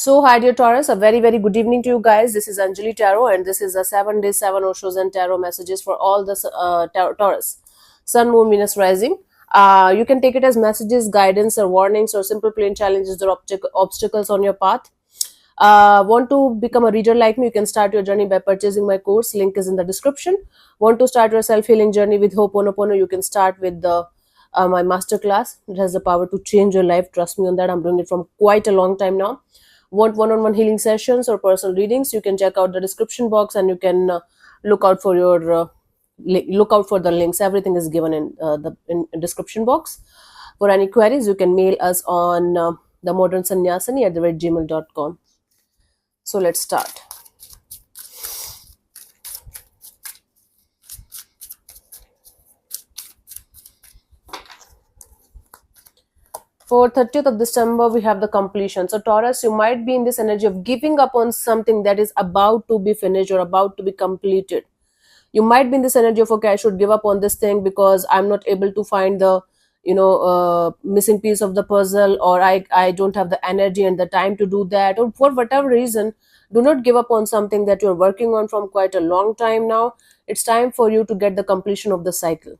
So, hi dear Taurus, a very good evening to you guys. This is Anjali Tarot, and this is the 7 days, 7 Oshos and Tarot messages for all the Taurus, Sun, Moon, Venus, Rising. You can take it as messages, guidance, or warnings, or simple plain challenges or obstacles on your path. Want to become a reader like me? You can start your journey by purchasing my course. Link is in the description. Want to start your self-healing journey with Ho'oponopono? You can start with the my masterclass. It has the power to change your life. Trust me on that. I'm doing it from quite a long time now. Want one-on-one healing sessions or personal readings? You can check out the description box, and you can look out for your look out for the links. Everything is given in the description box. For any queries, you can mail us on the modern sannyasini at gmail.com. So let's start. For 30th of December, we have the completion. So Taurus, you might be in this energy of giving up on something that is about to be finished or about to be completed. You might be in this energy of, okay, I should give up on this thing because I'm not able to find the missing piece of the puzzle, or I don't have the energy and the time to do that, or for whatever reason. Do not give up on something that you're working on from quite a long time now. It's time for you to get the completion of the cycle.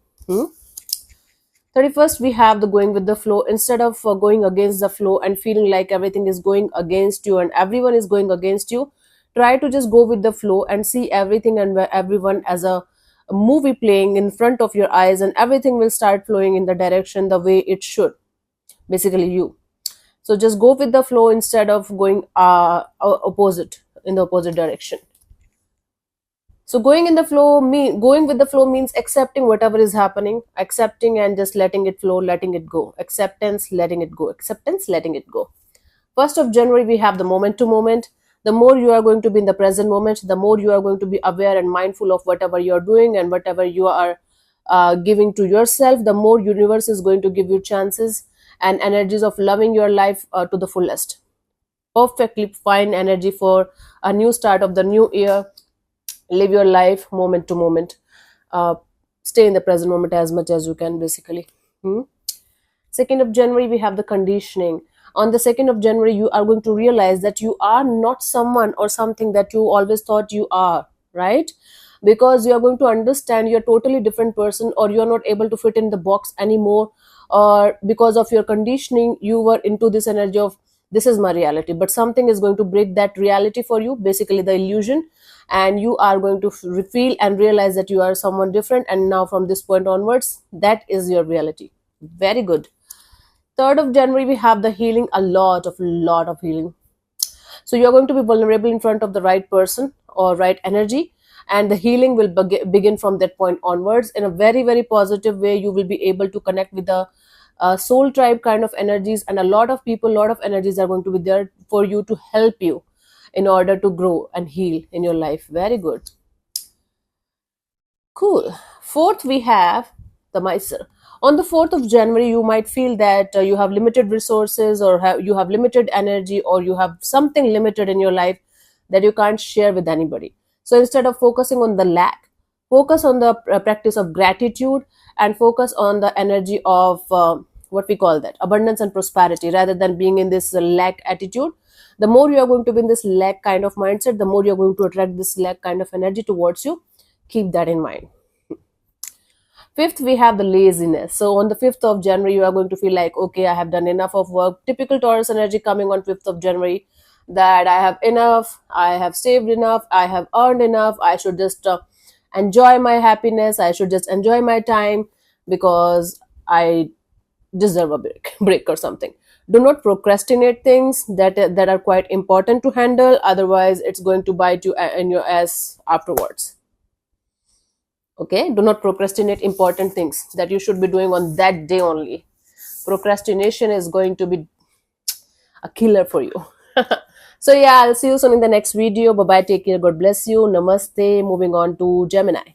31st, we have the going with the flow. Instead of going against the flow and feeling like everything is going against you and everyone is going against you, try to just go with the flow and see everything and everyone as a movie playing in front of your eyes, and everything will start flowing in the direction the way it should. Basically, you. So just go with the flow instead of going in the opposite direction. So going with the flow means accepting whatever is happening, accepting and just letting it flow, letting it go. Acceptance, letting it go. Acceptance, letting it go. 1st of January, we have the moment to moment. The more you are going to be in the present moment, the more you are going to be aware and mindful of whatever you are doing and whatever you are giving to yourself, the more universe is going to give you chances and energies of loving your life to the fullest. Perfectly fine energy for a new start of the new year. Live your life moment to moment. Stay in the present moment as much as you can, basically. 2nd of January, we have the conditioning. On the 2nd of January, you are going to realize that you are not someone or something that you always thought you are, right? Because you are going to understand you're a totally different person, or you're not able to fit in the box anymore, or because of your conditioning, you were into this energy of, this is my reality, but something is going to break that reality for you, basically the illusion, and you are going to feel and realize that you are someone different, and now from this point onwards, that is your reality. Very good. 3rd of January, we have the healing, a lot of healing. So you're going to be vulnerable in front of the right person or right energy, and the healing will begin from that point onwards in a very positive way. You will be able to connect with the soul tribe kind of energies, and a lot of people, a lot of energies are going to be there for you to help you in order to grow and heal in your life. Very good. Cool. 4th, we have the Mysore. On the 4th of January, you might feel that you have limited resources, or you have limited energy, or you have something limited in your life that you can't share with anybody. So instead of focusing on the lack, focus on the practice of gratitude, and focus on the energy of what we call that, abundance and prosperity, rather than being in this lack attitude. The more you are going to be in this lack kind of mindset, the more you're going to attract this lack kind of energy towards you. Keep that in mind. 5th, we have the laziness. So on the 5th of January, you are going to feel like, okay, I have done enough of work. Typical Taurus energy coming on 5th of January, that I have enough, I have saved enough, I have earned enough, I should just enjoy my happiness, I should just enjoy my time because I deserve a break or something. Do not procrastinate things that are quite important to handle, otherwise it's going to bite you in your ass afterwards. Okay, do not procrastinate important things that you should be doing on that day only. Procrastination is going to be a killer for you. So yeah, I'll see you soon in the next video. Bye bye, take care, God bless you, namaste. Moving on to Gemini.